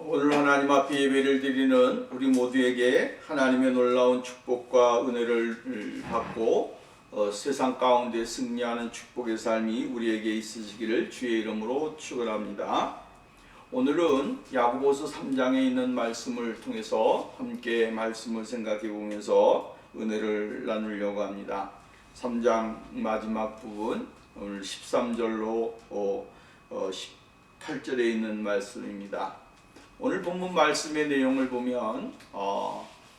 오늘 하나님 앞에 예배를 드리는 우리 모두에게 하나님의 놀라운 축복과 은혜를 받고 세상 가운데 승리하는 축복의 삶이 우리에게 있으시기를 주의 이름으로 축원합니다. 오늘은 야고보서 3장에 있는 말씀을 통해서 함께 말씀을 생각해 보면서 은혜를 나누려고 합니다. 3장 마지막 부분 오늘 13절로 18절에 있는 말씀입니다. 오늘 본문 말씀의 내용을 보면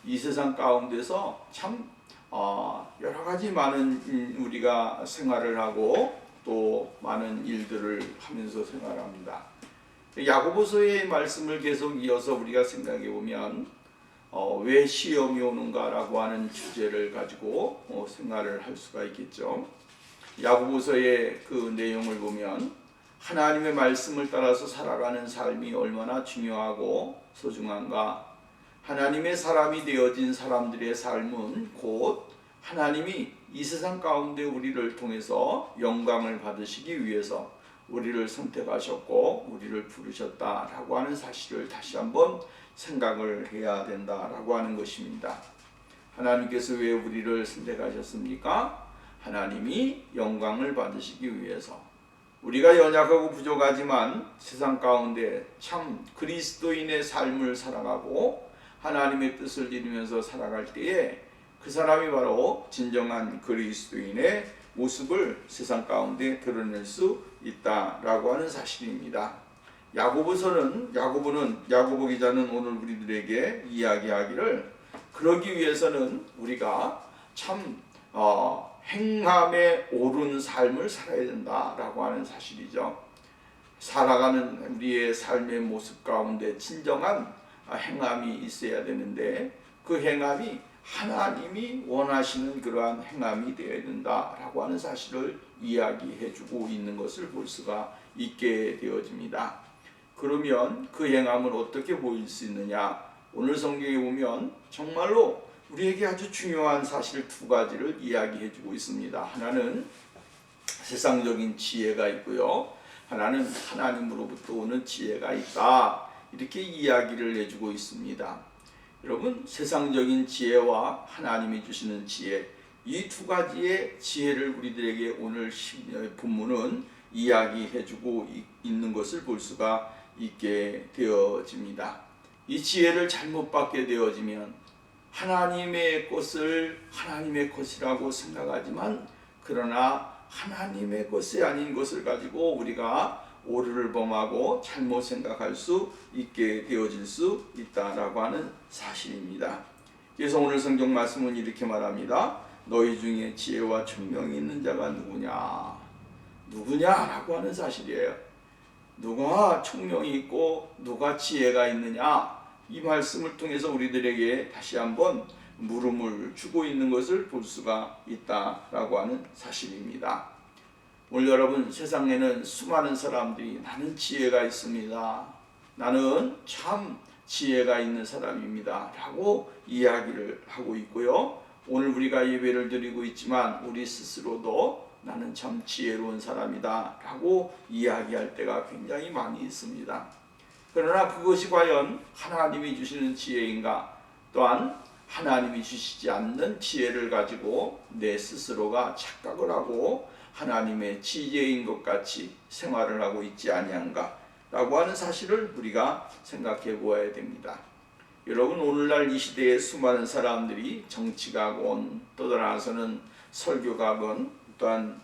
이 세상 가운데서 참 여러 가지 많은 우리가 생활을 하고 또 많은 일들을 하면서 생활합니다. 야고보서의 말씀을 계속 이어서 우리가 생각해 보면 왜 시험이 오는가라고 하는 주제를 가지고 생활을 할 수가 있겠죠. 야고보서의 그 내용을 보면 하나님의 말씀을 따라서 살아가는 삶이 얼마나 중요하고 소중한가. 하나님의 사람이 되어진 사람들의 삶은 곧 하나님이 이 세상 가운데 우리를 통해서 영광을 받으시기 위해서 우리를 선택하셨고 우리를 부르셨다라고 하는 사실을 다시 한번 생각을 해야 된다라고 하는 것입니다. 하나님께서 왜 우리를 선택하셨습니까? 하나님이 영광을 받으시기 위해서. 우리가 연약하고 부족하지만 세상 가운데 참 그리스도인의 삶을 살아가고 하나님의 뜻을 이루면서 살아갈 때에 그 사람이 바로 진정한 그리스도인의 모습을 세상 가운데 드러낼 수 있다라고 하는 사실입니다. 야고보 기자는 오늘 우리들에게 이야기하기를 그러기 위해서는 우리가 참 행함에 옳은 삶을 살아야 된다라고 하는 사실이죠. 살아가는 우리의 삶의 모습 가운데 진정한 행함이 있어야 되는데 그 행함이 하나님이 원하시는 그러한 행함이 되어야 된다라고 하는 사실을 이야기해주고 있는 것을 볼 수가 있게 되어집니다. 그러면 그 행함을 어떻게 보일 수 있느냐? 오늘 성경에 보면 정말로 우리에게 아주 중요한 사실 두 가지를 이야기해주고 있습니다. 하나는 세상적인 지혜가 있고요. 하나는 하나님으로부터 오는 지혜가 있다. 이렇게 이야기를 해주고 있습니다. 여러분, 세상적인 지혜와 하나님이 주시는 지혜, 이 두 가지의 지혜를 우리들에게 오늘 본문은 이야기해주고 있는 것을 볼 수가 있게 되어집니다. 이 지혜를 잘못 받게 되어지면 하나님의 것을 하나님의 것이라고 생각하지만 그러나 하나님의 것이 아닌 것을 가지고 우리가 오류를 범하고 잘못 생각할 수 있게 되어질 수 있다라고 하는 사실입니다. 그래서 오늘 성경 말씀은 이렇게 말합니다. 너희 중에 지혜와 총명이 있는 자가 누구냐라고 하는 사실이에요. 누가 총명이 있고 누가 지혜가 있느냐, 이 말씀을 통해서 우리들에게 다시 한번 물음을 주고 있는 것을 볼 수가 있다라고 하는 사실입니다. 오늘 여러분, 세상에는 수많은 사람들이 나는 지혜가 있습니다, 나는 참 지혜가 있는 사람입니다 라고 이야기를 하고 있고요. 오늘 우리가 예배를 드리고 있지만 우리 스스로도 나는 참 지혜로운 사람이다 라고 이야기할 때가 굉장히 많이 있습니다. 그러나 그것이 과연 하나님이 주시는 지혜인가? 또한 하나님이 주시지 않는 지혜를 가지고 내 스스로가 착각을 하고 하나님의 지혜인 것 같이 생활을 하고 있지 아니한가? 라고 하는 사실을 우리가 생각해 보아야 됩니다. 여러분, 오늘날 이 시대에 수많은 사람들이 정치가건 또 나아가서는 설교가건 또한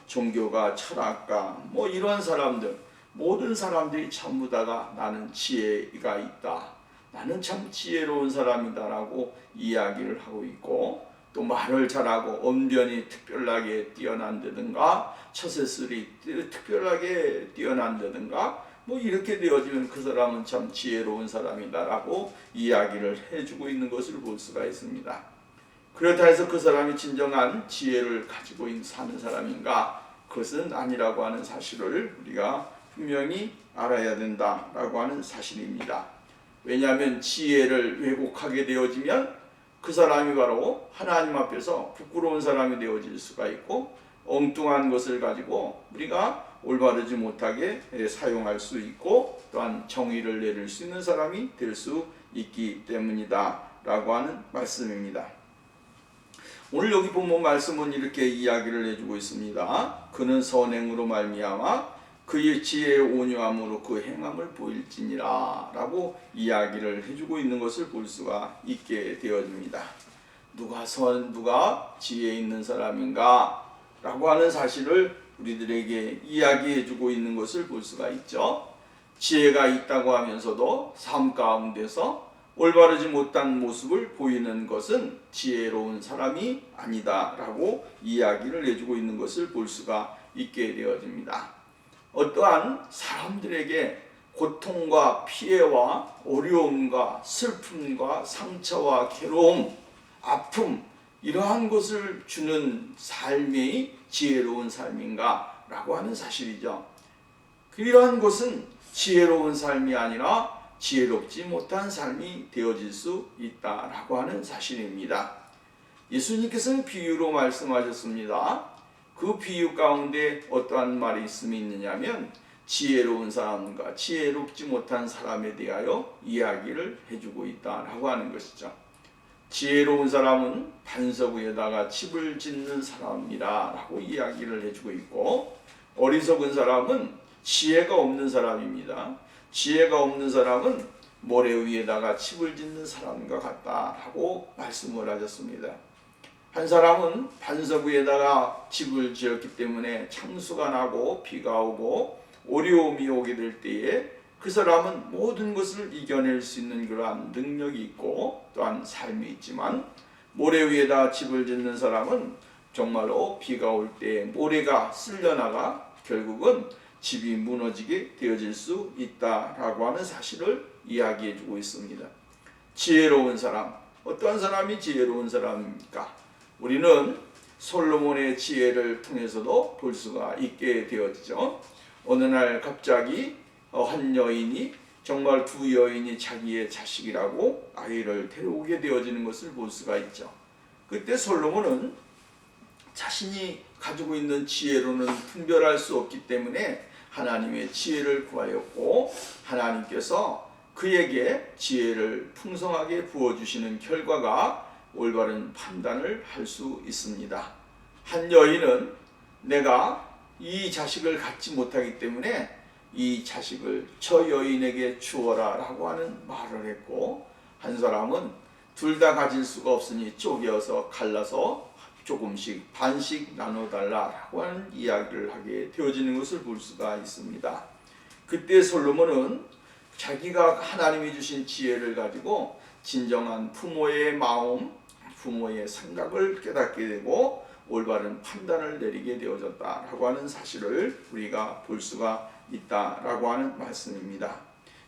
종교가 철학가 이런 사람들, 모든 사람들이 전부 다가 나는 지혜가 있다, 나는 참 지혜로운 사람이다 라고 이야기를 하고 있고, 또 말을 잘하고 언변이 특별하게 뛰어난다든가 처세술이 특별하게 뛰어난다든가 이렇게 되어지면 그 사람은 참 지혜로운 사람이다 라고 이야기를 해주고 있는 것을 볼 수가 있습니다. 그렇다 해서 그 사람이 진정한 지혜를 가지고 사는 사람인가? 그것은 아니라고 하는 사실을 우리가 분명히 알아야 된다라고 하는 사실입니다. 왜냐하면 지혜를 왜곡하게 되어지면 그 사람이 바로 하나님 앞에서 부끄러운 사람이 되어질 수가 있고, 엉뚱한 것을 가지고 우리가 올바르지 못하게 사용할 수 있고, 또한 정의를 내릴 수 있는 사람이 될 수 있기 때문이다 라고 하는 말씀입니다. 오늘 여기 본문 말씀은 이렇게 이야기를 해주고 있습니다. 그는 선행으로 말미암아 그의 지혜의 온유함으로 그 행함을 보일지니라 라고 이야기를 해주고 있는 것을 볼 수가 있게 되어집니다. 누가 지혜 있는 사람인가 라고 하는 사실을 우리들에게 이야기해주고 있는 것을 볼 수가 있죠. 지혜가 있다고 하면서도 삶 가운데서 올바르지 못한 모습을 보이는 것은 지혜로운 사람이 아니다 라고 이야기를 해주고 있는 것을 볼 수가 있게 되어집니다. 어떠한 사람들에게 고통과 피해와 어려움과 슬픔과 상처와 괴로움, 아픔 이러한 것을 주는 삶이 지혜로운 삶인가 라고 하는 사실이죠. 이러한 것은 지혜로운 삶이 아니라 지혜롭지 못한 삶이 되어질 수 있다라고 하는 사실입니다. 예수님께서는 비유로 말씀하셨습니다. 그 비유 가운데 어떠한 말이 있느냐면 지혜로운 사람과 지혜롭지 못한 사람에 대하여 이야기를 해주고 있다라고 하는 것이죠. 지혜로운 사람은 반석 위에다가 집을 짓는 사람이라 라고 이야기를 해주고 있고, 어리석은 사람은 지혜가 없는 사람입니다. 지혜가 없는 사람은 모래 위에다가 집을 짓는 사람과 같다라고 말씀을 하셨습니다. 한 사람은 반석 위에다가 집을 지었기 때문에 창수가 나고 비가 오고 어려움이 오게 될 때에 그 사람은 모든 것을 이겨낼 수 있는 그러한 능력이 있고 또한 삶이 있지만, 모래 위에다 집을 짓는 사람은 정말로 비가 올 때 모래가 쓸려나가 결국은 집이 무너지게 되어질 수 있다라고 하는 사실을 이야기해 주고 있습니다. 지혜로운 사람, 어떠한 사람이 지혜로운 사람입니까? 우리는 솔로몬의 지혜를 통해서도 볼 수가 있게 되었죠. 어느 날 갑자기 한 여인이, 정말 두 여인이 자기의 자식이라고 아이를 데려오게 되어지는 것을 볼 수가 있죠. 그때 솔로몬은 자신이 가지고 있는 지혜로는 분별할 수 없기 때문에 하나님의 지혜를 구하였고, 하나님께서 그에게 지혜를 풍성하게 부어주시는 결과가 올바른 판단을 할 수 있습니다. 한 여인은 내가 이 자식을 갖지 못하기 때문에 이 자식을 저 여인에게 주어라 라고 하는 말을 했고, 한 사람은 둘 다 가질 수가 없으니 쪼개어서 갈라서 조금씩 반씩 나눠달라라고 하는 이야기를 하게 되어지는 것을 볼 수가 있습니다. 그때 솔로몬은 자기가 하나님이 주신 지혜를 가지고 진정한 부모의 마음, 부모의 생각을 깨닫게 되고 올바른 판단을 내리게 되어졌다라고 하는 사실을 우리가 볼 수가 있다라고 하는 말씀입니다.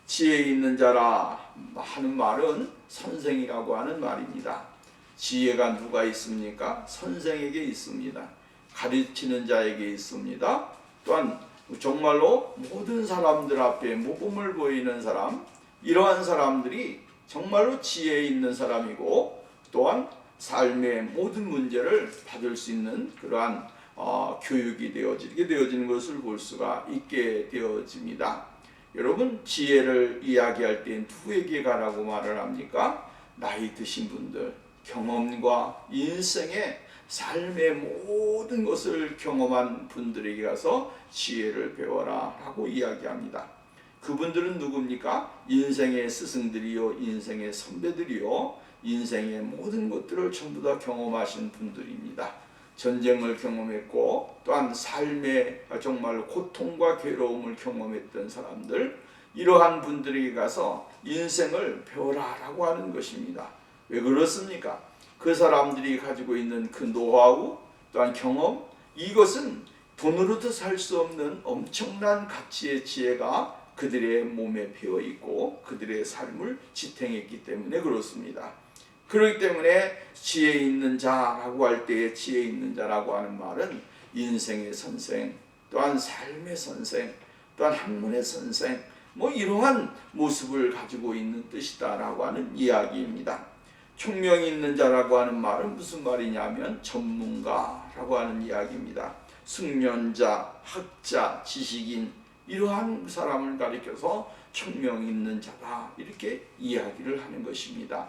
지혜 있는 자라 하는 말은 선생이라고 하는 말입니다. 지혜가 누가 있습니까? 선생에게 있습니다. 가르치는 자에게 있습니다. 또한 정말로 모든 사람들 앞에 모범을 보이는 사람, 이러한 사람들이 정말로 지혜 있는 사람이고, 또한 삶의 모든 문제를 받을 수 있는 그러한 교육이 되어지게 되어지는 것을 볼 수가 있게 되어집니다. 여러분, 지혜를 이야기할 때 누구에게 가라고 말을 합니까? 나이 드신 분들, 경험과 인생의 삶의 모든 것을 경험한 분들에게 가서 지혜를 배워라 라고 이야기합니다. 그분들은 누굽니까? 인생의 스승들이요, 인생의 선배들이요, 인생의 모든 것들을 전부 다 경험하신 분들입니다. 전쟁을 경험했고 또한 삶의 정말 고통과 괴로움을 경험했던 사람들, 이러한 분들에게 가서 인생을 배워라 라고 하는 것입니다. 왜 그렇습니까? 그 사람들이 가지고 있는 그 노하우 또한 경험, 이것은 돈으로도 살 수 없는 엄청난 가치의 지혜가 그들의 몸에 배어 있고 그들의 삶을 지탱했기 때문에 그렇습니다. 그렇기 때문에 지혜 있는 자라고 할 때에 지혜 있는 자라고 하는 말은 인생의 선생, 또한 삶의 선생, 또한 학문의 선생, 이러한 모습을 가지고 있는 뜻이다라고 하는 이야기입니다. 총명이 있는 자라고 하는 말은 무슨 말이냐면 전문가라고 하는 이야기입니다. 숙련자, 학자, 지식인, 이러한 사람을 가리켜서 청명 있는 자다 이렇게 이야기를 하는 것입니다.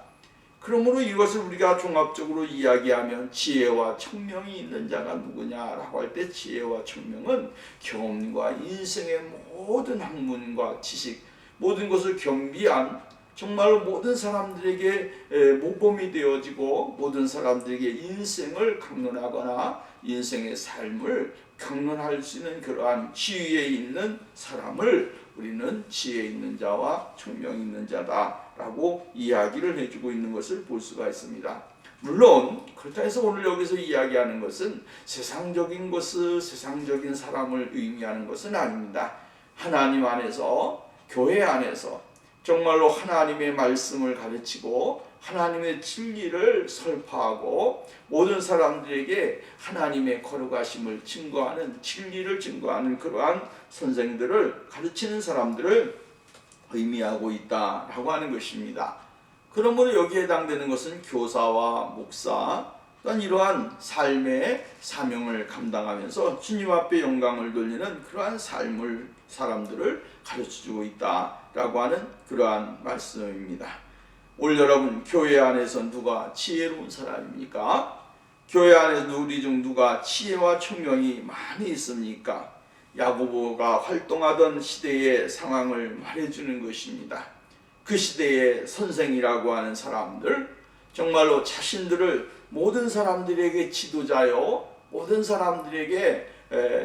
그러므로 이것을 우리가 종합적으로 이야기하면 지혜와 청명이 있는 자가 누구냐라고 할 때 지혜와 청명은 경험과 인생의 모든 학문과 지식 모든 것을 겸비한 정말로 모든 사람들에게 모범이 되어지고 모든 사람들에게 인생을 강론하거나 인생의 삶을 강론할 수 있는 그러한 지위에 있는 사람을 우리는 지혜 있는 자와 청명 있는 자다라고 이야기를 해주고 있는 것을 볼 수가 있습니다. 물론 그렇다 해서 오늘 여기서 이야기하는 것은 세상적인 것을 세상적인 사람을 의미하는 것은 아닙니다. 하나님 안에서 교회 안에서 정말로 하나님의 말씀을 가르치고 하나님의 진리를 설파하고 모든 사람들에게 하나님의 거룩하심을 증거하는 진리를 증거하는 그러한 선생들을 가르치는 사람들을 의미하고 있다라고 하는 것입니다. 그러므로 여기에 해당되는 것은 교사와 목사 또한 이러한 삶의 사명을 감당하면서 주님 앞에 영광을 돌리는 그러한 삶을 사람들을 가르쳐주고 있다라고 하는 그러한 말씀입니다. 오늘 여러분 교회 안에서 누가 지혜로운 사람입니까? 교회 안에서 우리 중 누가 지혜와 청명이 많이 있습니까? 야고보가 활동하던 시대의 상황을 말해주는 것입니다. 그 시대의 선생이라고 하는 사람들 정말로 자신들을 모든 사람들에게 지도자요 모든 사람들에게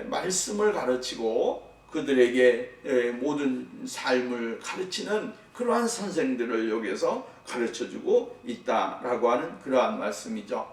말씀을 가르치고 그들에게 모든 삶을 가르치는 그러한 선생들을 여기서 가르쳐주고 있다라고 하는 그러한 말씀이죠.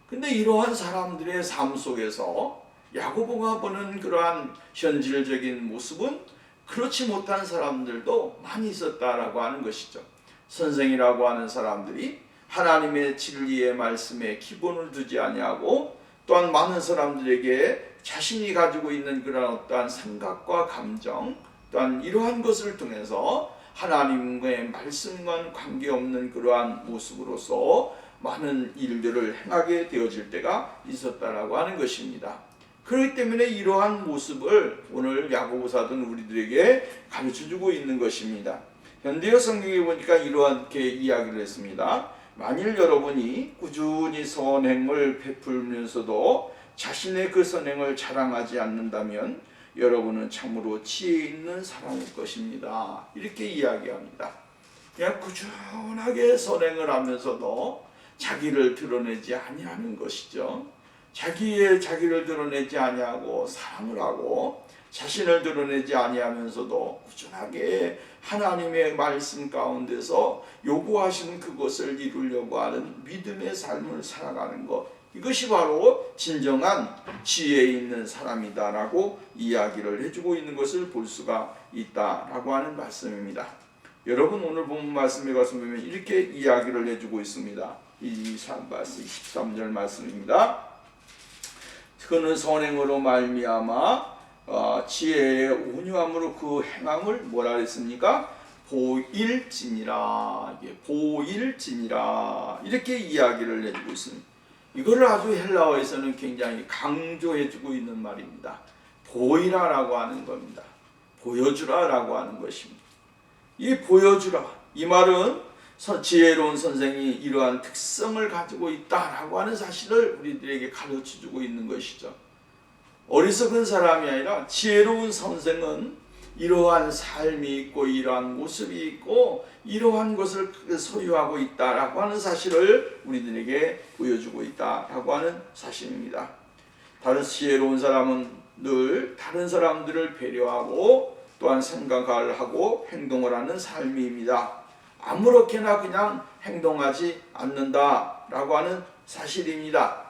근데 이러한 사람들의 삶 속에서 야고보가 보는 그러한 현실적인 모습은 그렇지 못한 사람들도 많이 있었다라고 하는 것이죠. 선생이라고 하는 사람들이 하나님의 진리의 말씀에 기본을 두지 아니하고 또한 많은 사람들에게 자신이 가지고 있는 그런 어떠한 생각과 감정 또한 이러한 것을 통해서 하나님의 말씀과는 관계없는 그러한 모습으로서 많은 일들을 행하게 되어질 때가 있었다라고 하는 것입니다. 그렇기 때문에 이러한 모습을 오늘 야고보사도는 우리들에게 가르쳐주고 있는 것입니다. 현대어 성경에 보니까 이렇게 이야기를 했습니다. 만일 여러분이 꾸준히 선행을 베풀면서도 자신의 그 선행을 자랑하지 않는다면 여러분은 참으로 지혜 있는 사람일 것입니다. 이렇게 이야기합니다. 그냥 꾸준하게 선행을 하면서도 자기를 드러내지 아니하는 것이죠. 자기를 드러내지 아니하고 사랑을 하고 자신을 드러내지 아니하면서도 꾸준하게 하나님의 말씀 가운데서 요구하시는 그것을 이루려고 하는 믿음의 삶을 살아가는 것, 이것이 바로 진정한 지혜 있는 사람이다라고 이야기를 해주고 있는 것을 볼 수가 있다라고 하는 말씀입니다. 여러분 오늘 본 말씀에 가서 보면 이렇게 이야기를 해주고 있습니다. 23절 말씀입니다. 그는 선행으로 말미암아 지혜의 온유함으로 그 행함을 뭐라 했습니까? 보일지니라. 보일지니라. 이렇게 이야기를 해주고 있습니다. 이거를 아주 헬라어에서는 굉장히 강조해주고 있는 말입니다. 보이라라고 하는 겁니다. 보여주라라고 하는 것입니다. 이 보여주라. 이 말은 지혜로운 선생이 이러한 특성을 가지고 있다라고 하는 사실을 우리들에게 가르쳐주고 있는 것이죠. 어리석은 사람이 아니라 지혜로운 선생은 이러한 삶이 있고 이러한 모습이 있고 이러한 것을 소유하고 있다라고 하는 사실을 우리들에게 보여주고 있다라고 하는 사실입니다. 다른 지혜로운 사람은 늘 다른 사람들을 배려하고 또한 생각을 하고 행동을 하는 삶입니다. 아무렇게나 그냥 행동하지 않는다라고 하는 사실입니다.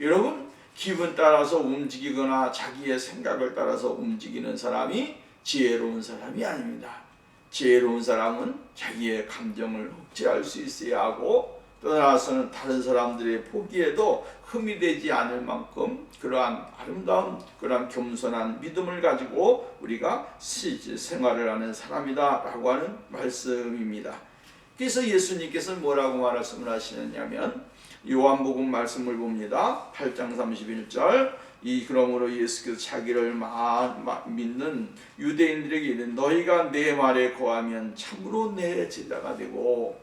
여러분 기분 따라서 움직이거나 자기의 생각을 따라서 움직이는 사람이 지혜로운 사람이 아닙니다. 지혜로운 사람은 자기의 감정을 억제할 수 있어야 하고 떠나서는 다른 사람들의 보기에도 흠이 되지 않을 만큼 그러한 아름다운 그러한 겸손한 믿음을 가지고 우리가 생활을 하는 사람이다 라고 하는 말씀입니다. 그래서 예수님께서 뭐라고 말씀을 하시느냐면 요한복음 말씀을 봅니다. 8장 31절 그러므로 예수께서 자기를 믿는 유대인들에게 이르되 너희가 내 말에 거하면 참으로 내 제자가 되고,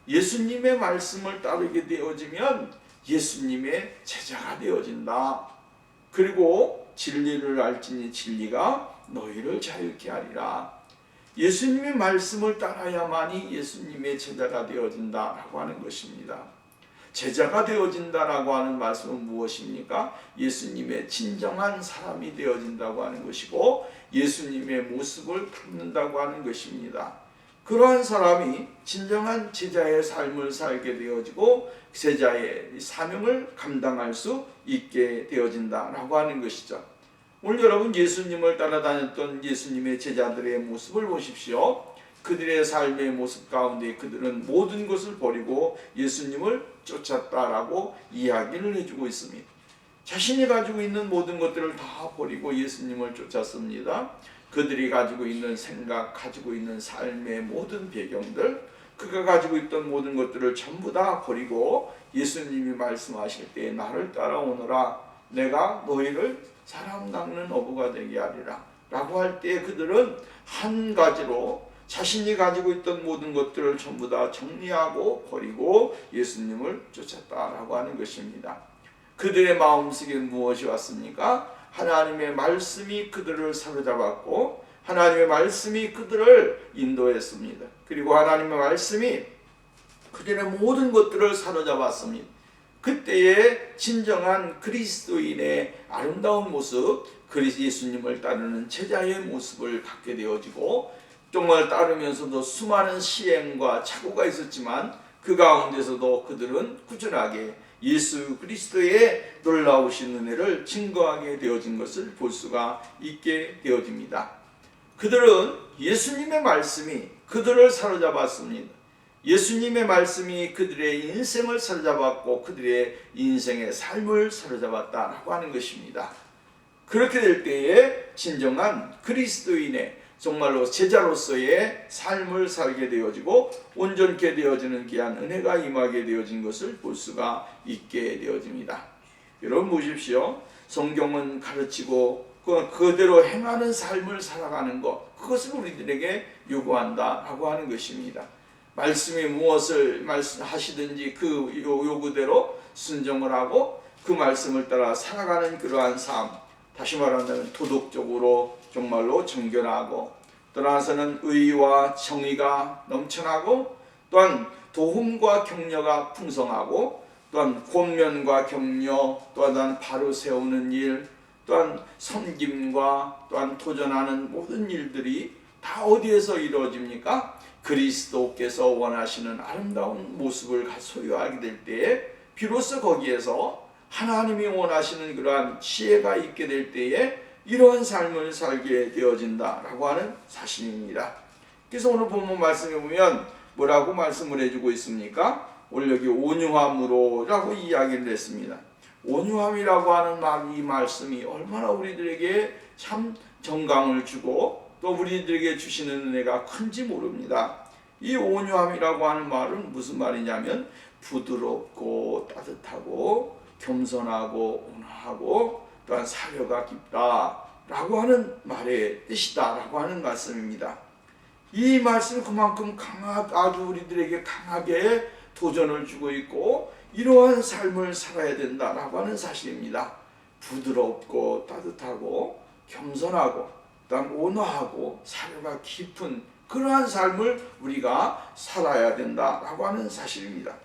예수님의 말씀을 따르게 되어지면 예수님의 제자가 되어진다. 그리고 진리를 알지니 진리가 너희를 자유케 하리라. 예수님의 말씀을 따라야만이 예수님의 제자가 되어진다라고 하는 것입니다. 제자가 되어진다라고 하는 말씀은 무엇입니까? 예수님의 진정한 사람이 되어진다고 하는 것이고 예수님의 모습을 담는다고 하는 것입니다. 그러한 사람이 진정한 제자의 삶을 살게 되어지고 제자의 사명을 감당할 수 있게 되어진다라고 하는 것이죠. 오늘 여러분 예수님을 따라다녔던 예수님의 제자들의 모습을 보십시오. 그들의 삶의 모습 가운데 그들은 모든 것을 버리고 예수님을 쫓았다라고 이야기를 해주고 있습니다. 자신이 가지고 있는 모든 것들을 다 버리고 예수님을 쫓았습니다. 그들이 가지고 있는 생각, 가지고 있는 삶의 모든 배경들, 그가 가지고 있던 모든 것들을 전부 다 버리고 예수님이 말씀하실 때 나를 따라오너라, 내가 너희를 사람 낚는 어부가 되게 하리라 라고 할 때 그들은 한 가지로 자신이 가지고 있던 모든 것들을 전부 다 정리하고 버리고 예수님을 쫓았다라고 하는 것입니다. 그들의 마음속에 무엇이 왔습니까? 하나님의 말씀이 그들을 사로잡았고 하나님의 말씀이 그들을 인도했습니다. 그리고 하나님의 말씀이 그들의 모든 것들을 사로잡았습니다. 그때의 진정한 그리스도인의 아름다운 모습, 예수님을 따르는 제자의 모습을 갖게 되어지고 정말 따르면서도 수많은 시행과 착오가 있었지만 그 가운데서도 그들은 꾸준하게 예수 그리스도의 놀라우신 은혜를 증거하게 되어진 것을 볼 수가 있게 되어집니다. 그들은 예수님의 말씀이 그들을 사로잡았습니다. 예수님의 말씀이 그들의 인생을 사로잡았고 그들의 인생의 삶을 사로잡았다라고 하는 것입니다. 그렇게 될 때에 진정한 그리스도인의 정말로 제자로서의 삶을 살게 되어지고 온전케 되어지는 귀한 은혜가 임하게 되어진 것을 볼 수가 있게 되어집니다. 여러분 보십시오. 성경은 가르치고 그대로 행하는 삶을 살아가는 것, 그것을 우리들에게 요구한다라고 하는 것입니다. 말씀이 무엇을 말씀하시든지 그 요구대로 순종을 하고 그 말씀을 따라 살아가는 그러한 삶, 다시 말한다면 도덕적으로 정말로 정결하고 떠나서는 의와 정의가 넘쳐나고 또한 도움과 격려가 풍성하고 또한 권면과 격려, 또한 바로 세우는 일, 또한 섬김과 또한 도전하는 모든 일들이 다 어디에서 이루어집니까? 그리스도께서 원하시는 아름다운 모습을 소유하게 될 때에 비로소 거기에서 하나님이 원하시는 그러한 지혜가 있게 될 때에 이러한 삶을 살게 되어진다라고 하는 사실입니다. 그래서 오늘 본문 말씀에 보면 뭐라고 말씀을 해주고 있습니까? 오늘 여기 온유함으로라고 이야기를 했습니다. 온유함이라고 하는 이 말씀이 얼마나 우리들에게 참 정감을 주고 또 우리들에게 주시는 은혜가 큰지 모릅니다. 이 온유함이라고 하는 말은 무슨 말이냐면 부드럽고 따뜻하고 겸손하고 온화하고 또한 사려가 깊다라고 하는 말의 뜻이다라고 하는 말씀입니다. 이 말씀이 그만큼 아주 우리들에게 강하게 도전을 주고 있고 이러한 삶을 살아야 된다라고 하는 사실입니다. 부드럽고 따뜻하고 겸손하고 또한 온화하고 사려가 깊은 그러한 삶을 우리가 살아야 된다라고 하는 사실입니다.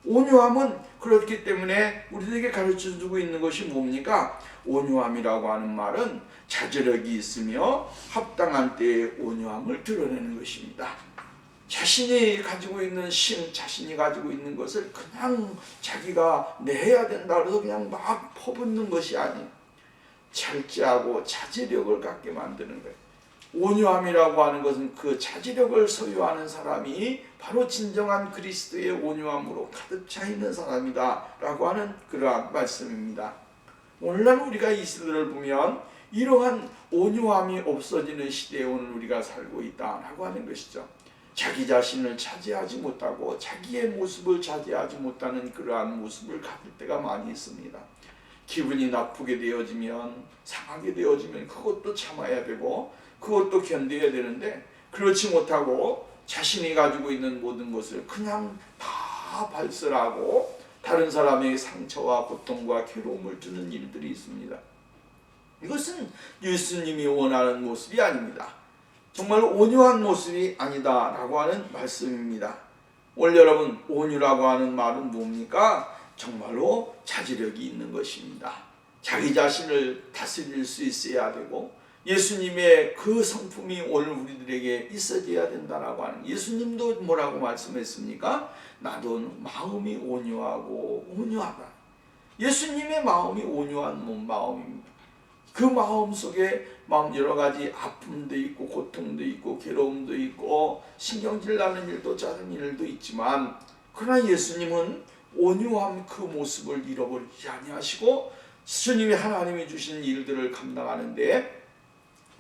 온유함은 그렇기 때문에 우리들에게 가르쳐주고 있는 것이 뭡니까? 온유함이라고 하는 말은 자제력이 있으며 합당한 때에 온유함을 드러내는 것입니다. 자신이 가지고 있는 자신이 가지고 있는 것을 그냥 자기가 내야 된다 그래서 그냥 막 퍼붓는 것이 아닌 절제하고 자제력을 갖게 만드는 거예요. 온유함이라고 하는 것은 그 자제력을 소유하는 사람이 바로 진정한 그리스도의 온유함으로 가득 차 있는 사람이다 라고 하는 그러한 말씀입니다. 오늘날 우리가 이 시대를 보면 이러한 온유함이 없어지는 시대에 오늘 우리가 살고 있다라고 하는 것이죠. 자기 자신을 차지하지 못하고 자기의 모습을 차지하지 못하는 그러한 모습을 가질 때가 많이 있습니다. 기분이 나쁘게 되어지면, 상하게 되어지면 그것도 참아야 되고 그것도 견뎌야 되는데, 그렇지 못하고 자신이 가지고 있는 모든 것을 그냥 다 발설하고 다른 사람에게 상처와 고통과 괴로움을 주는 일들이 있습니다. 이것은 예수님이 원하는 모습이 아닙니다. 정말 온유한 모습이 아니다라고 하는 말씀입니다. 오늘 여러분, 온유라고 하는 말은 뭡니까? 정말로 자제력이 있는 것입니다. 자기 자신을 다스릴 수 있어야 되고 예수님의 그 성품이 오늘 우리들에게 있어져야 된다라고 하는, 예수님도 뭐라고 말씀했습니까? 나도 마음이 온유하고 온유하다. 예수님의 마음이 온유한 마음입니다. 그 마음 속에 여러 가지 아픔도 있고 고통도 있고 괴로움도 있고 신경질 나는 일도 작은 일도 있지만, 그러나 예수님은 온유한 그 모습을 잃어버리지 아니하시고 주님이 하나님이 주신 일들을 감당하는데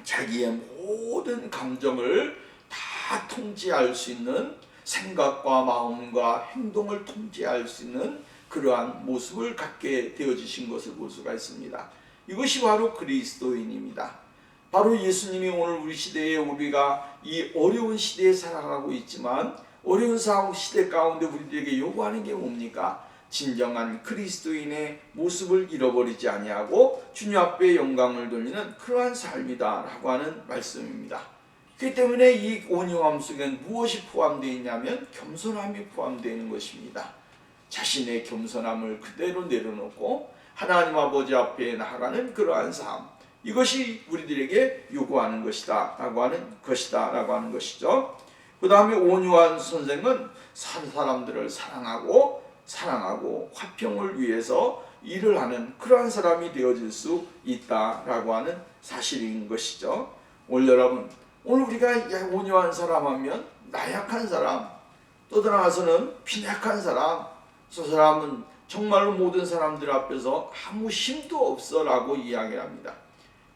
자기의 모든 감정을 다 통제할 수 있는, 생각과 마음과 행동을 통제할 수 있는 그러한 모습을 갖게 되어지신 것을 볼 수가 있습니다. 이것이 바로 그리스도인입니다. 바로 예수님이 오늘 우리 시대에, 우리가 이 어려운 시대에 살아가고 있지만 어려운 시대 가운데 우리들에게 요구하는 게 뭡니까? 진정한 그리스도인의 모습을 잃어버리지 아니하고 주님 앞에 영광을 돌리는 그러한 삶이다 라고 하는 말씀입니다. 그렇기 때문에 이 온유함 속에는 무엇이 포함되어 있냐면 겸손함이 포함되어 있는 것입니다. 자신의 겸손함을 그대로 내려놓고 하나님 아버지 앞에 나아가는 그러한 삶, 이것이 우리들에게 요구하는 것이다 라고 하는 것이죠. 그 다음에 온유한 선생은 사람들을 사랑하고 화평을 위해서 일을 하는 그러한 사람이 되어질 수 있다라고 하는 사실인 것이죠. 오늘 여러분, 오늘 우리가 온유한 사람 하면 나약한 사람, 또 나아가서는 빈약한 사람, 저 사람은 정말로 모든 사람들 앞에서 아무 힘도 없어 라고 이야기합니다.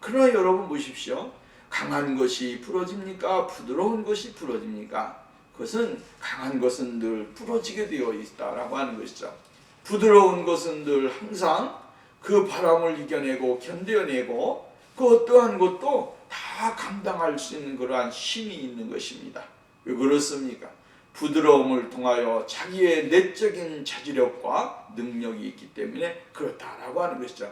그러나 여러분 보십시오. 강한 것이 부러집니까? 부드러운 것이 부러집니까? 그것은 강한 것은 늘 부러지게 되어 있다라고 하는 것이죠. 부드러운 것은 늘 항상 그 바람을 이겨내고 견뎌내고 그 어떠한 것도 다 감당할 수 있는 그러한 힘이 있는 것입니다. 왜 그렇습니까? 부드러움을 통하여 자기의 내적인 자제력과 능력이 있기 때문에 그렇다라고 하는 것이죠.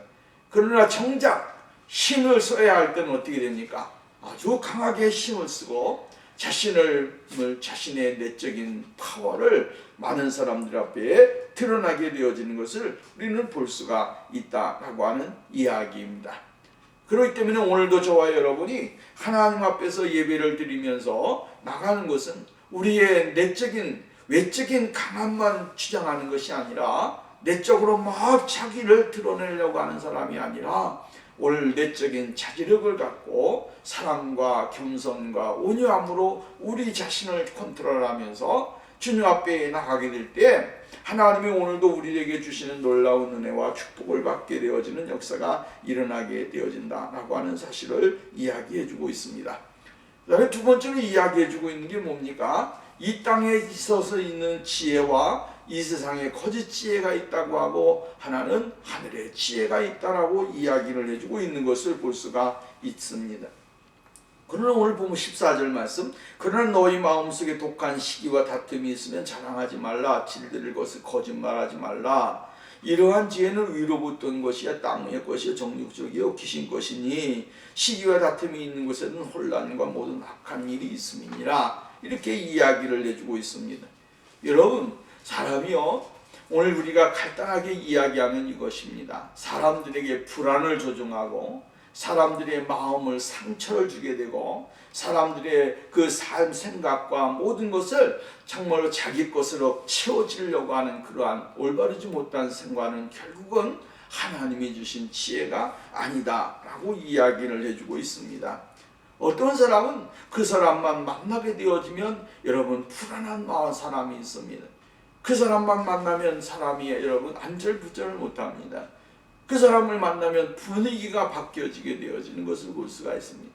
그러나 정작 힘을 써야 할 때는 어떻게 됩니까? 아주 강하게 힘을 쓰고 자신의 내적인 파워를 많은 사람들 앞에 드러나게 되어지는 것을 우리는 볼 수가 있다라고 하는 이야기입니다. 그렇기 때문에 오늘도 저와 여러분이 하나님 앞에서 예배를 드리면서 나가는 것은 우리의 외적인 강함만 주장하는 것이 아니라, 내적으로 막 자기를 드러내려고 하는 사람이 아니라 오늘 내적인 자제력을 갖고 사랑과 겸손과 온유함으로 우리 자신을 컨트롤하면서 주님 앞에 나가게 될 때 하나님이 오늘도 우리에게 주시는 놀라운 은혜와 축복을 받게 되어지는 역사가 일어나게 되어진다라고 하는 사실을 이야기해주고 있습니다. 그 다음에 두 번째로 이야기해주고 있는 게 뭡니까? 이 땅에 있어서 있는 지혜와 이 세상에 거짓 지혜가 있다고 하고 하나는 하늘의 지혜가 있다라고 이야기를 해주고 있는 것을 볼 수가 있습니다. 그러나 오늘 보면 14절 말씀, 그러나 너희 마음속에 독한 시기와 다툼이 있으면 자랑하지 말라. 질들을 것을 거짓말하지 말라. 이러한 지혜는 위로부터 온 것이야 땅의 것이요 정육적이요 귀신 것이니 시기와 다툼이 있는 곳에는 혼란과 모든 악한 일이 있음이니라. 이렇게 이야기를 해주고 있습니다. 여러분, 사람이요, 오늘 우리가 간단하게 이야기하면 이것입니다. 사람들에게 불안을 조종하고 사람들의 마음을 상처를 주게 되고 사람들의 그 삶 생각과 모든 것을 정말로 자기 것으로 채워지려고 하는 그러한 올바르지 못한 생각은 결국은 하나님이 주신 지혜가 아니다 라고 이야기를 해주고 있습니다. 어떤 사람은 그 사람만 만나게 되어지면 여러분 불안한 사람이 있습니다. 그 사람만 만나면 사람이 여러분 안절부절을 못합니다. 그 사람을 만나면 분위기가 바뀌어지게 되어지는 것을 볼 수가 있습니다.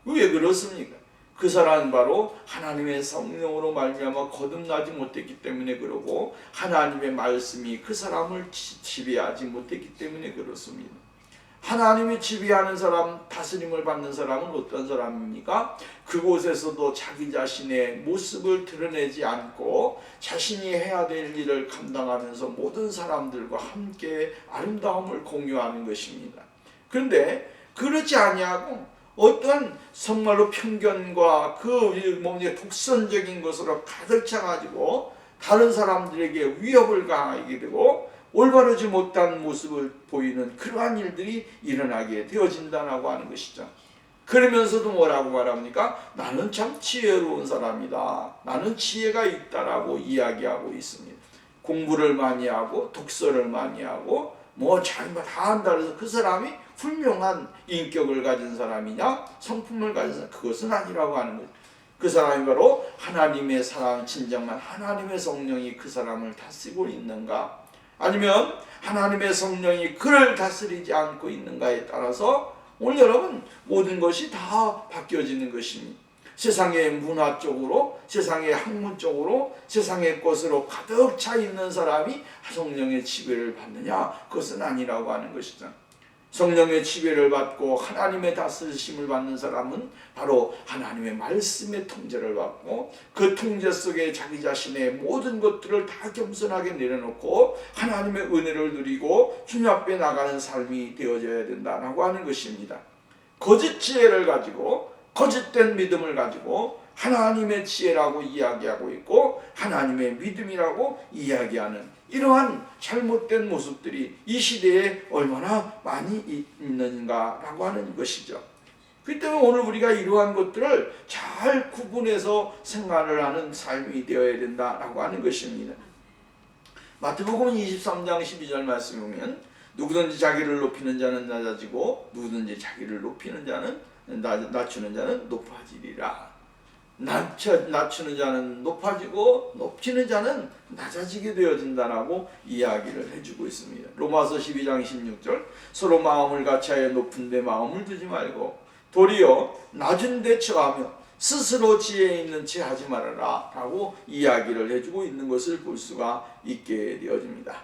왜 그렇습니까? 그 사람은 바로 하나님의 성령으로 말미암아 거듭나지 못했기 때문에 그러고 하나님의 말씀이 그 사람을 지배하지 못했기 때문에 그렇습니다. 하나님이 지배하는 사람, 다스림을 받는 사람은 어떤 사람입니까? 그곳에서도 자기 자신의 모습을 드러내지 않고 자신이 해야 될 일을 감당하면서 모든 사람들과 함께 아름다움을 공유하는 것입니다. 그런데 그렇지 아니하고 어떤 정말로 편견과 독선적인 것으로 가득 차가지고 다른 사람들에게 위협을 가하게 되고 올바르지 못한 모습을 보이는 그러한 일들이 일어나게 되어진다라고 하는 것이죠. 그러면서도 뭐라고 말합니까? 나는 참 지혜로운 사람이다. 나는 지혜가 있다라고 이야기하고 있습니다. 공부를 많이 하고 독서를 많이 하고 자기가 다 한다 그래서 그 사람이 훌륭한 인격을 가진 사람이냐? 성품을 가진 사람, 그것은 아니라고 하는 거죠. 그 사람이 바로 하나님의 사랑, 진정한 하나님의 성령이 그 사람을 다스리고 있는가? 아니면 하나님의 성령이 그를 다스리지 않고 있는가에 따라서 오늘 여러분 모든 것이 다 바뀌어지는 것입니다. 세상의 문화 쪽으로, 세상의 학문 쪽으로, 세상의 것으로 가득 차 있는 사람이 성령의 지배를 받느냐? 그것은 아니라고 하는 것이죠. 성령의 지배를 받고 하나님의 다스리심을 받는 사람은 바로 하나님의 말씀의 통제를 받고 그 통제 속에 자기 자신의 모든 것들을 다 겸손하게 내려놓고 하나님의 은혜를 누리고 주님 앞에 나가는 삶이 되어져야 된다라고 하는 것입니다. 거짓 지혜를 가지고 거짓된 믿음을 가지고 하나님의 지혜라고 이야기하고 있고 하나님의 믿음이라고 이야기하는 이러한 잘못된 모습들이 이 시대에 얼마나 많이 있는가라고 하는 것이죠. 그렇기 때문에 오늘 우리가 이러한 것들을 잘 구분해서 생활을 하는 삶이 되어야 된다라고 하는 것입니다. 마태복음 23장 12절 말씀에 보면 누구든지 자기를 높이는 자는 낮아지고 누구든지 자기를 높이는 자는 낮추는 자는 높아지리라. 낮추는 자는 높아지고 높이는 자는 낮아지게 되어진다라고 이야기를 해주고 있습니다. 로마서 12장 16절 서로 마음을 같이하여 높은 데 마음을 두지 말고 도리어 낮은 데 처하며 스스로 지혜 있는 채 하지 말아라 라고 이야기를 해주고 있는 것을 볼 수가 있게 되어집니다.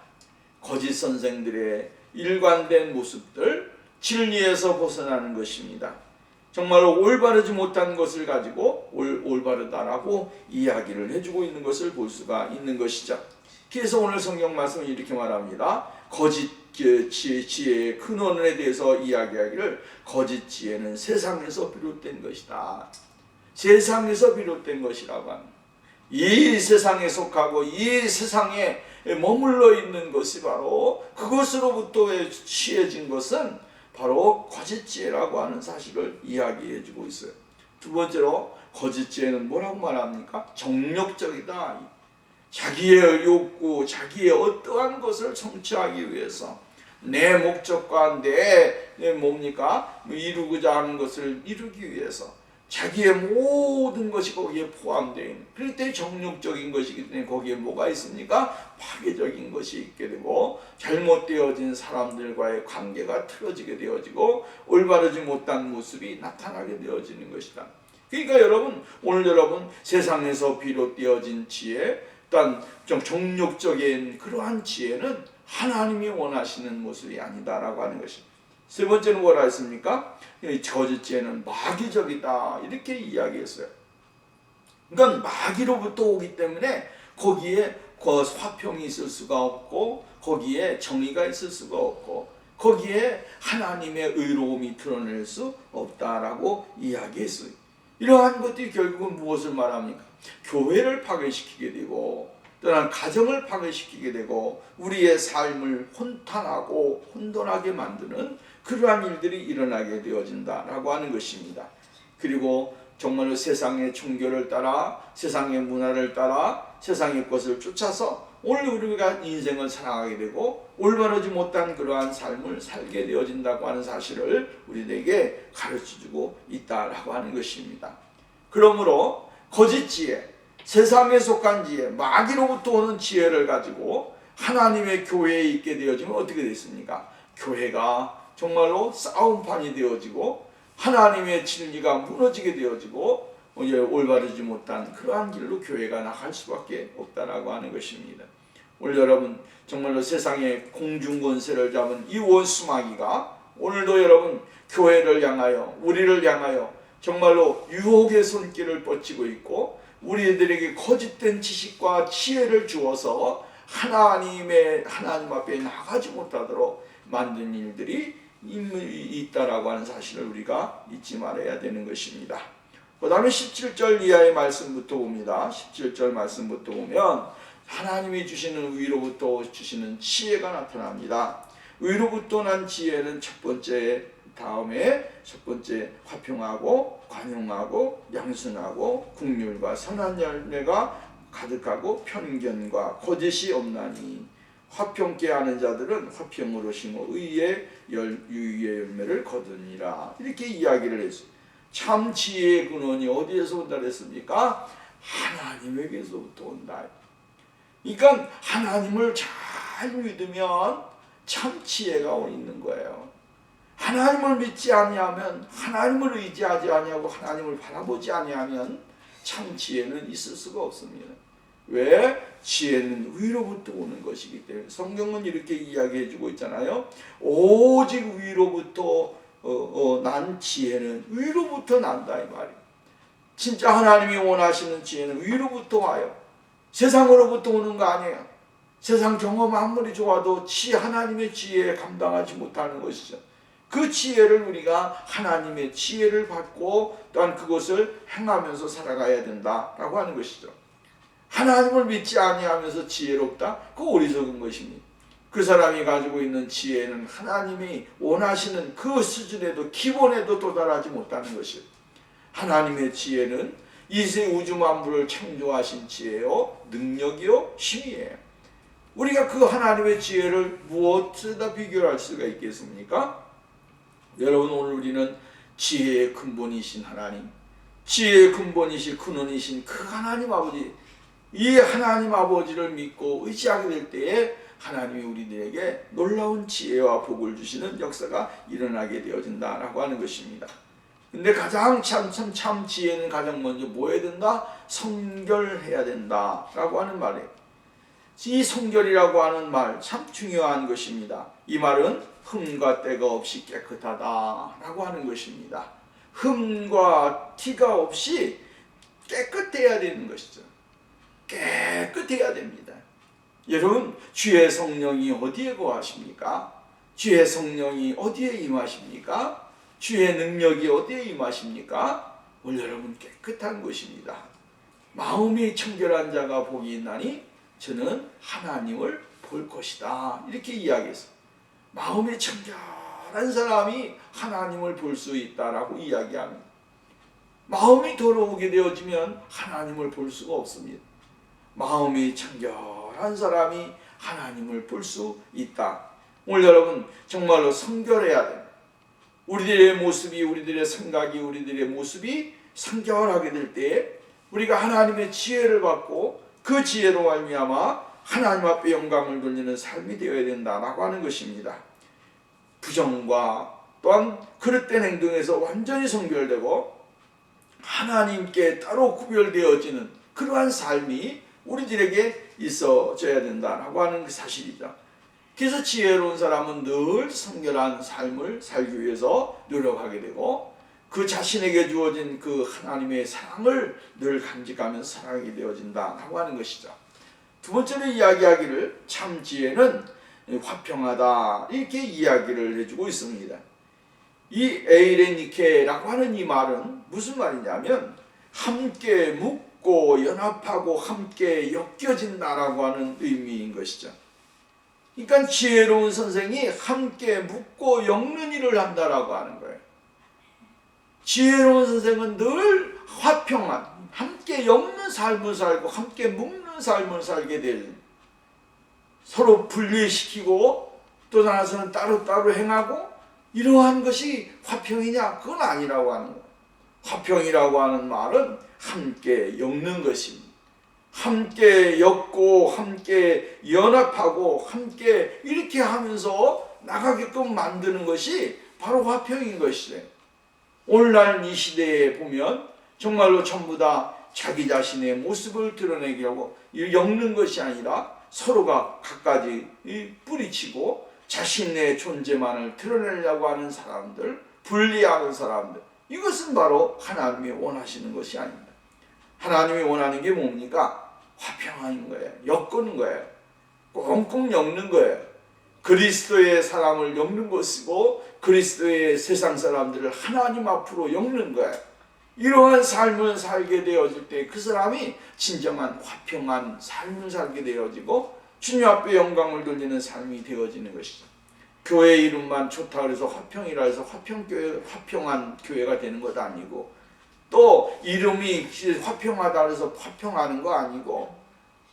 거짓 선생들의 일관된 모습들, 진리에서 벗어나는 것입니다. 정말로 올바르지 못한 것을 가지고 올바르다라고 이야기를 해주고 있는 것을 볼 수가 있는 것이죠. 그래서 오늘 성경 말씀은 이렇게 말합니다. 거짓 지혜의 근원에 대해서 이야기하기를 거짓 지혜는 세상에서 비롯된 것이다. 세상에서 비롯된 것이라고 합니다. 이 세상에 속하고 이 세상에 머물러 있는 것이 바로 그것으로부터 취해진 것은 바로 거짓지혜라고 하는 사실을 이야기해 주고 있어요. 두 번째로 거짓지혜는 뭐라고 말합니까? 정력적이다. 자기의 욕구, 자기의 어떠한 것을 성취하기 위해서 내 목적과 내 이루고자 하는 것을 이루기 위해서 자기의 모든 것이 거기에 포함되어 있는, 그럴 때 정욕적인 것이기 때문에 거기에 뭐가 있습니까? 파괴적인 것이 있게 되고 잘못되어진 사람들과의 관계가 틀어지게 되어지고 올바르지 못한 모습이 나타나게 되어지는 것이다. 그러니까 여러분, 오늘 여러분 세상에서 비롯되어진 지혜, 또한 정욕적인 그러한 지혜는 하나님이 원하시는 모습이 아니다라고 하는 것입니다. 세 번째는 뭐라 했습니까? 거짓 지혜는 마귀적이다 이렇게 이야기했어요. 그러니까 마귀로부터 오기 때문에 거기에 화평이 있을 수가 없고 거기에 정의가 있을 수가 없고 거기에 하나님의 의로움이 드러낼 수 없다라고 이야기했어요. 이러한 것들이 결국은 무엇을 말합니까? 교회를 파괴시키게 되고 또한 가정을 파괴시키게 되고 우리의 삶을 혼탁하고 혼돈하게 만드는 그러한 일들이 일어나게 되어진다라고 하는 것입니다. 그리고 정말로 세상의 종교를 따라 세상의 문화를 따라 세상의 것을 쫓아서 오늘 우리가 인생을 살아가게 되고 올바르지 못한 그러한 삶을 살게 되어진다고 하는 사실을 우리에게 가르쳐주고 있다라고 하는 것입니다. 그러므로 거짓 지혜, 세상에 속한 지혜, 마귀로부터 오는 지혜를 가지고 하나님의 교회에 있게 되어지면 어떻게 되겠습니까? 교회가 정말로 싸움판이 되어지고 하나님의 진리가 무너지게 되어지고 올바르지 못한 그러한 길로 교회가 나갈 수밖에 없다라고 하는 것입니다. 오늘 여러분 정말로 세상의 공중권세를 잡은 이 원수마귀가 오늘도 여러분 교회를 향하여 우리를 향하여 정말로 유혹의 손길을 뻗치고 있고 우리들에게 거짓된 지식과 지혜를 주어서 하나님 앞에 나가지 못하도록 만든 일들이 있다라고 하는 사실을 우리가 잊지 말아야 되는 것입니다. 그 다음에 17절 이하의 말씀부터 봅니다. 17절 말씀부터 보면 하나님이 주시는 위로부터 주시는 지혜가 나타납니다. 위로부터 난 지혜는 첫 번째 화평하고 관용하고 양순하고 국률과 선한 열매가 가득하고 편견과 거짓이 없나니 화평케 하는 자들은 화평으로 심어 유의의 열매를 거두니라. 이렇게 이야기를 했어요. 참 지혜의 근원이 어디에서 온다 그랬습니까? 하나님에게서부터 온다. 그러니까 하나님을 잘 믿으면 참 지혜가 있는 거예요. 하나님을 믿지 아니하면, 하나님을 의지하지 아니하고 하나님을 바라보지 아니하면 참 지혜는 있을 수가 없습니다. 왜? 지혜는 위로부터 오는 것이기 때문에. 성경은 이렇게 이야기해주고 있잖아요. 오직 위로부터 난 지혜는 위로부터 난다 이 말이에요. 진짜 하나님이 원하시는 지혜는 위로부터 와요. 세상으로부터 오는 거 아니에요. 세상 경험 아무리 좋아도 하나님의 지혜에 감당하지 못하는 것이죠. 그 지혜를 우리가 하나님의 지혜를 받고 또한 그것을 행하면서 살아가야 된다라고 하는 것이죠. 하나님을 믿지 아니하면서 지혜롭다? 그거 어리석은 것입니다. 그 사람이 가지고 있는 지혜는 하나님이 원하시는 그 수준에도 기본에도 도달하지 못하는 것이에요. 하나님의 지혜는 이세 우주 만물을 창조하신 지혜요 능력이요 힘이에요. 우리가 그 하나님의 지혜를 무엇에다 비교할 수가 있겠습니까? 여러분 오늘 우리는 지혜의 근본이신 하나님, 지혜의 근본이신 근원이신 그 하나님 아버지, 이 하나님 아버지를 믿고 의지하게 될 때에 하나님이 우리들에게 놀라운 지혜와 복을 주시는 역사가 일어나게 되어진다라고 하는 것입니다. 근데 가장 참 지혜는 가장 먼저 뭐 해야 된다? 성결해야 된다라고 하는 말이에요. 이 성결이라고 하는 말 참 중요한 것입니다. 이 말은 흠과 때가 없이 깨끗하다라고 하는 것입니다. 흠과 티가 없이 깨끗해야 되는 것이죠. 깨끗해야 됩니다. 여러분 주의 성령이 어디에 거하십니까? 주의 성령이 어디에 임하십니까? 주의 능력이 어디에 임하십니까? 오늘 여러분 깨끗한 것입니다. 마음이 청결한 자가 복이 있나니 저는 하나님을 볼 것이다. 이렇게 이야기했어요. 마음이 청결한 사람이 하나님을 볼 수 있다라고 이야기합니다. 마음이 더러우게 되어지면 하나님을 볼 수가 없습니다. 마음이 청결한 사람이 하나님을 볼 수 있다. 오늘 여러분 정말로 성결해야 됩니다. 우리들의 모습이, 우리들의 생각이, 우리들의 모습이 성결하게 될 때에 우리가 하나님의 지혜를 받고 그 지혜로 말미암아 하나님 앞에 영광을 돌리는 삶이 되어야 된다라고 하는 것입니다. 부정과 또한 그릇된 행동에서 완전히 성별되고 하나님께 따로 구별되어지는 그러한 삶이 우리들에게 있어져야 된다라고 하는 그 사실이죠. 그래서 지혜로운 사람은 늘 성결한 삶을 살기 위해서 노력하게 되고 그 자신에게 주어진 그 하나님의 사랑을 늘 간직하면서 살아가게 되어진다라고 하는 것이죠. 두 번째로 이야기하기를 참 지혜는 화평하다 이렇게 이야기를 해주고 있습니다. 이 에이레니케라고 하는 이 말은 무슨 말이냐면 함께 묻고 연합하고 함께 엮여진다라고 하는 의미인 것이죠. 그러니까 지혜로운 선생이 함께 묻고 엮는 일을 한다라고 하는 거예요. 지혜로운 선생은 늘 화평한 함께 엮는 삶을 살고 함께 묶는 삶을 살게 될, 서로 분리시키고 또 나서는 따로따로 행하고 이러한 것이 화평이냐? 그건 아니라고 하는 거예요. 화평이라고 하는 말은 함께 엮는 것입니다. 함께 엮고 함께 연합하고 함께 이렇게 하면서 나가게끔 만드는 것이 바로 화평인 것이죠. 오늘날 이 시대에 보면 정말로 전부 다 자기 자신의 모습을 드러내게 하고 엮는 것이 아니라 서로가 각가지 뿌리치고 자신의 존재만을 드러내려고 하는 사람들, 분리하는 사람들, 이것은 바로 하나님이 원하시는 것이 아닙니다. 하나님이 원하는 게 뭡니까? 화평하는 거예요. 엮는 거예요. 꽁꽁 엮는 거예요. 그리스도의 사람을 엮는 것이고 그리스도의 세상 사람들을 하나님 앞으로 엮는 거예요. 이러한 삶을 살게 되어질 때 그 사람이 진정한 화평한 삶을 살게 되어지고 주님 앞에 영광을 돌리는 삶이 되어지는 것이죠. 교회 이름만 좋다 그래서 화평이라 해서 화평교회, 화평한 교회가 되는 것도 아니고, 또 이름이 화평하다 그래서 화평하는 거 아니고,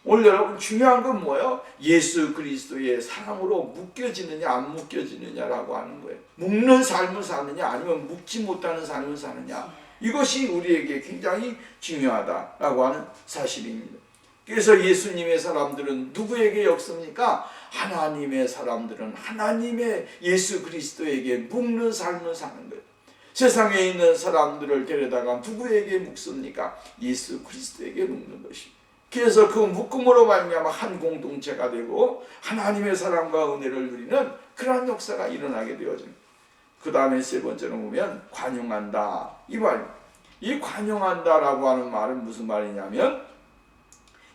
오늘 여러분 중요한 건 뭐예요? 예수 그리스도의 사랑으로 묶여지느냐 안 묶여지느냐라고 하는 거예요. 묶는 삶을 사느냐 아니면 묶지 못하는 삶을 사느냐, 이것이 우리에게 굉장히 중요하다라고 하는 사실입니다. 그래서 예수님의 사람들은 누구에게 엮습니까? 하나님의 사람들은 하나님의 예수 그리스도에게 묶는 삶을 사는 거예요. 세상에 있는 사람들을 데려다가 누구에게 묶습니까? 예수 그리스도에게 묶는 것입니다. 그래서 그 묶음으로 말미암아 한 공동체가 되고 하나님의 사랑과 은혜를 누리는 그러한 역사가 일어나게 되어집니다. 그 다음에 세 번째로 보면 관용한다, 이 말입니다. 이 관용한다라고 하는 말은 무슨 말이냐면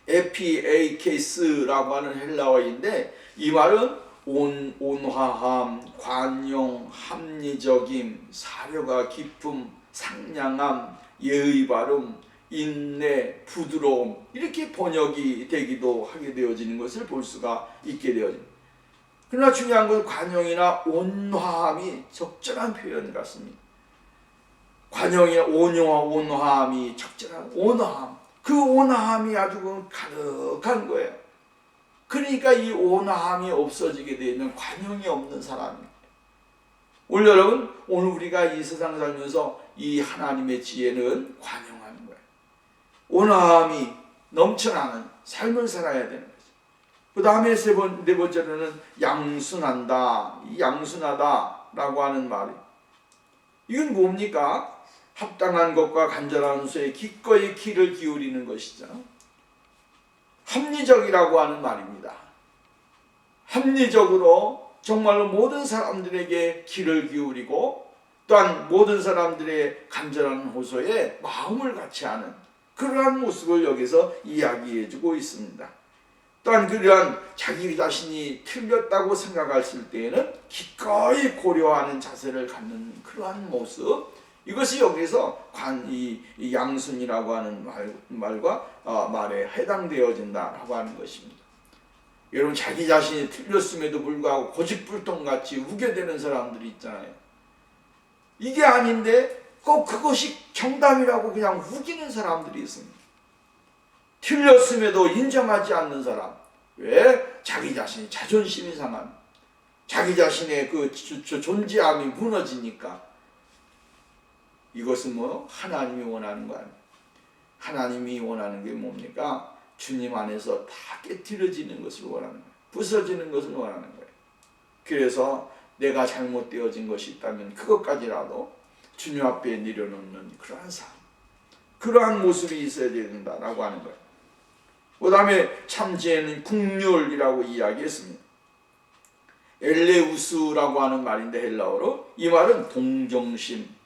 에피에이케스라고 하는 헬라어인데, 이 말은 온화함, 관용, 합리적임, 사려가 깊음, 상냥함, 예의 바름, 인내, 부드러움, 이렇게 번역이 되기도 하게 되어지는 것을 볼 수가 있게 되어집니다. 그러나 중요한 건 관용이나 온화함이 적절한 표현 같습니다. 관용이나 온화함이 적절한 온화함, 그 온화함이 아주 가득한 거예요. 그러니까 이 온화함이 없어지게 되면 관용이 없는 사람입니다. 오늘 여러분, 오늘 우리가 이 세상 살면서 이 하나님의 지혜는 관용하는 거예요. 온화함이 넘쳐나는 삶을 살아야 되는 거죠. 그 다음에 네 번째로는 양순한다. 이 양순하다라고 하는 말이, 이건 뭡니까? 합당한 것과 간절한 수에 기꺼이 귀를 기울이는 것이죠. 합리적이라고 하는 말입니다. 합리적으로 정말로 모든 사람들에게 귀를 기울이고 또한 모든 사람들의 간절한 호소에 마음을 같이 하는 그러한 모습을 여기서 이야기해주고 있습니다. 또한 그러한 자기 자신이 틀렸다고 생각했을 때에는 기꺼이 고려하는 자세를 갖는 그러한 모습, 이것이 여기서 이 양순이라고 하는 말에 해당되어진다라고 하는 것입니다. 여러분, 자기 자신이 틀렸음에도 불구하고 고집불통같이 우겨대는 사람들이 있잖아요. 이게 아닌데 꼭 그것이 정답이라고 그냥 우기는 사람들이 있습니다. 틀렸음에도 인정하지 않는 사람. 왜? 자기 자신이 자존심이 상한, 자기 자신의 그 존재함이 무너지니까. 이것은 뭐 하나님이 원하는 거 아니에요. 하나님이 원하는 게 뭡니까? 주님 안에서 다 깨트려지는 것을 원하는 거예요. 부서지는 것을 원하는 거예요. 그래서 내가 잘못되어진 것이 있다면 그것까지라도 주님 앞에 내려놓는 그러한 삶, 그러한 모습이 있어야 된다라고 하는 거예요. 그 다음에 참지혜는 국률이라고 이야기했습니다. 엘레우스라고 하는 말인데 헬라어로, 이 말은 동정심,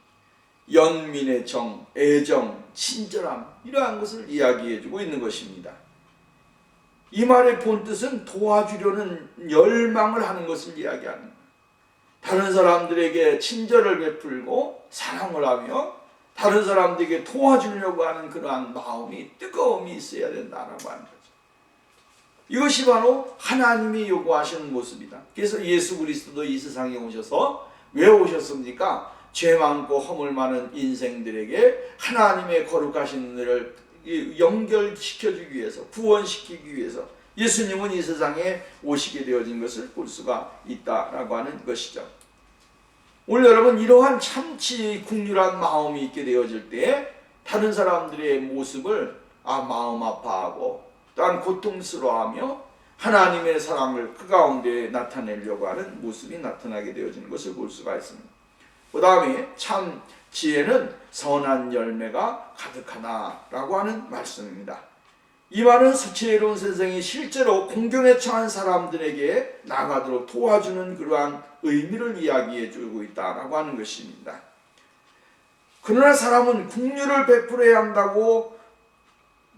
연민의 정, 애정, 친절함, 이러한 것을 이야기해주고 있는 것입니다. 이 말의 본뜻은 도와주려는 열망을 하는 것을 이야기하는 거예요. 다른 사람들에게 친절을 베풀고 사랑을 하며 다른 사람들에게 도와주려고 하는 그러한 마음이, 뜨거움이 있어야 된다라고 하는 거죠. 이것이 바로 하나님이 요구하시는 모습이다. 그래서 예수 그리스도도 이 세상에 오셔서 왜 오셨습니까? 죄 많고 허물 많은 인생들에게 하나님의 거룩하신 은혜를 연결시켜주기 위해서, 구원시키기 위해서 예수님은 이 세상에 오시게 되어진 것을 볼 수가 있다라고 하는 것이죠. 오늘 여러분, 이러한 참치 국률한 마음이 있게 되어질 때 다른 사람들의 모습을 마음 아파하고 또한 고통스러워하며 하나님의 사랑을 그 가운데 나타내려고 하는 모습이 나타나게 되어지는 것을 볼 수가 있습니다. 그 다음에 참 지혜는 선한 열매가 가득하다라고 하는 말씀입니다. 이 말은 지혜로운 선생이 실제로 공경에 처한 사람들에게 나가도록 도와주는 그러한 의미를 이야기해 주고 있다라고 하는 것입니다. 그러나 사람은 긍휼을 베풀어야 한다고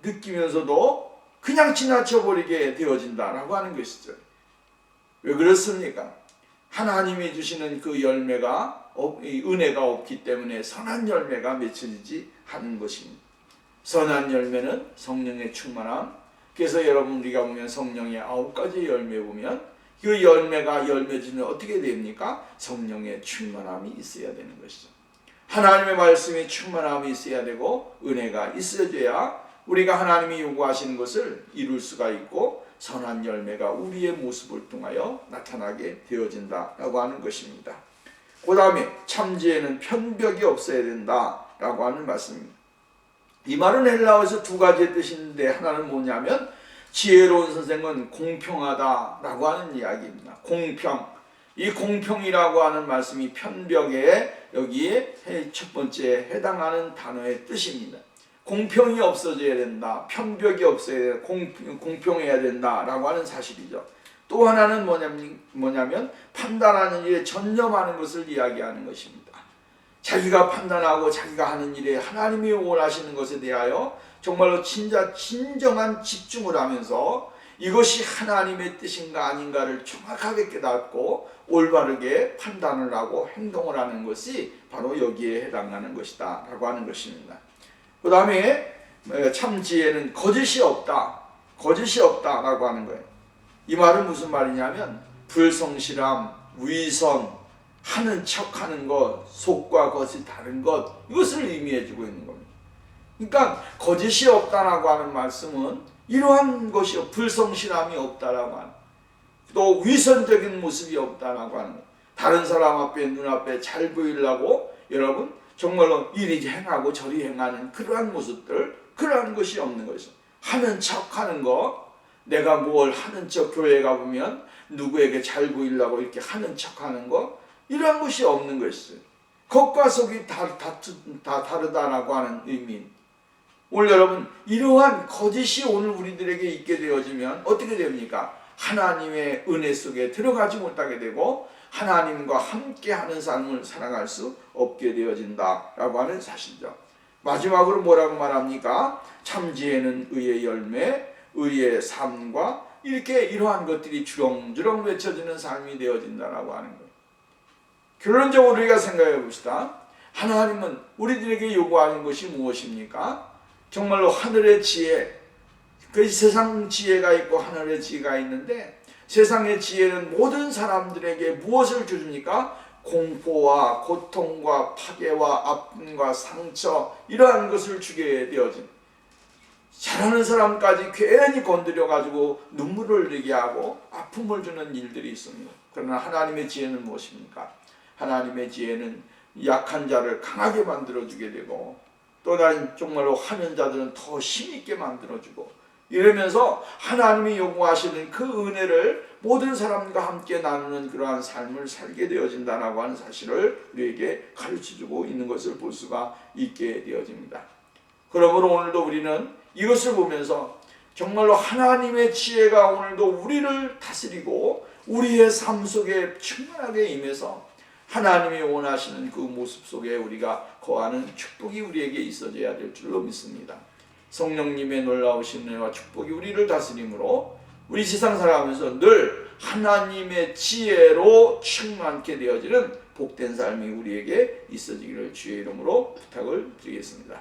느끼면서도 그냥 지나쳐버리게 되어진다라고 하는 것이죠. 왜 그렇습니까? 하나님이 주시는 그 열매가 은혜가 없기 때문에 선한 열매가 맺혀지지 않는 것입니다. 선한 열매는 성령의 충만함. 그래서 여러분 우리가 보면 성령의 9가지 열매 보면 그 열매가 열매지는 어떻게 됩니까? 성령의 충만함이 있어야 되는 것이죠. 하나님의 말씀이 충만함이 있어야 되고 은혜가 있어져야 우리가 하나님이 요구하시는 것을 이룰 수가 있고 선한 열매가 우리의 모습을 통하여 나타나게 되어진다라고 하는 것입니다. 그 다음에 참지혜는 편벽이 없어야 된다라고 하는 말씀입니다. 이 말은 헬라어에서 2가지의 뜻이 있는데 하나는 뭐냐면 지혜로운 선생은 공평하다라고 하는 이야기입니다. 공평. 이 공평이라고 하는 말씀이 편벽에 여기에 첫 번째 해당하는 단어의 뜻입니다. 공평이 없어져야 된다. 편벽이 없어야 된다. 공평해야 된다라고 하는 사실이죠. 또 하나는 뭐냐면 판단하는 일에 전념하는 것을 이야기하는 것입니다. 자기가 판단하고 자기가 하는 일에 하나님이 원하시는 것에 대하여 정말로 진정한 집중을 하면서 이것이 하나님의 뜻인가 아닌가를 정확하게 깨닫고 올바르게 판단을 하고 행동을 하는 것이 바로 여기에 해당하는 것이다 라고 하는 것입니다. 그 다음에 참 지혜는 거짓이 없다. 거짓이 없다라고 하는 거예요. 이 말은 무슨 말이냐면 불성실함, 위선, 하는 척하는 것, 속과 겉이 다른 것, 이것을 의미해주고 있는 겁니다. 그러니까 거짓이 없다라고 하는 말씀은 이러한 것이 불성실함이 없다라고 하는, 또 위선적인 모습이 없다라고 하는 거예요. 다른 사람 앞에 눈앞에 잘 보이려고 여러분 정말로 이리 행하고 저리 행하는 그러한 모습들, 그러한 것이 없는 것이죠. 하는 척하는 것, 내가 뭘 하는 척 교회에 가보면 누구에게 잘 보이려고 이렇게 하는 척하는 것, 이러한 것이 없는 것이죠. 겉과 속이 다 다르다라고 하는 의미. 오늘 여러분 이러한 거짓이 오늘 우리들에게 있게 되어지면 어떻게 됩니까? 하나님의 은혜 속에 들어가지 못하게 되고 하나님과 함께하는 삶을 살아갈 수 없게 되어진다라고 하는 사실이죠. 마지막으로 뭐라고 말합니까? 참지혜는 의의 열매, 의의 삶과 이렇게 이러한 것들이 주렁주렁 맺혀지는 삶이 되어진다라고 하는 거예요. 결론적으로 우리가 생각해 봅시다. 하나님은 우리들에게 요구하는 것이 무엇입니까? 정말로 하늘의 지혜, 그 세상 지혜가 있고 하늘의 지혜가 있는데 세상의 지혜는 모든 사람들에게 무엇을 주십니까? 공포와 고통과 파괴와 아픔과 상처, 이러한 것을 주게 되어진, 잘하는 사람까지 괜히 건드려가지고 눈물을 흘리게 하고 아픔을 주는 일들이 있습니다. 그러나 하나님의 지혜는 무엇입니까? 하나님의 지혜는 약한 자를 강하게 만들어주게 되고 또 다른 정말로 하는 자들은 더 힘있게 만들어주고 이러면서 하나님이 요구하시는 그 은혜를 모든 사람과 함께 나누는 그러한 삶을 살게 되어진다라고 하는 사실을 우리에게 가르쳐주고 있는 것을 볼 수가 있게 되어집니다. 그러므로 오늘도 우리는 이것을 보면서 정말로 하나님의 지혜가 오늘도 우리를 다스리고 우리의 삶 속에 충만하게 임해서 하나님이 원하시는 그 모습 속에 우리가 거하는 축복이 우리에게 있어져야 될 줄로 믿습니다. 성령님의 놀라우신 은혜와 축복이 우리를 다스림으로 우리 세상 살아가면서 늘 하나님의 지혜로 충만케 되어지는 복된 삶이 우리에게 있어지기를 주의 이름으로 부탁을 드리겠습니다.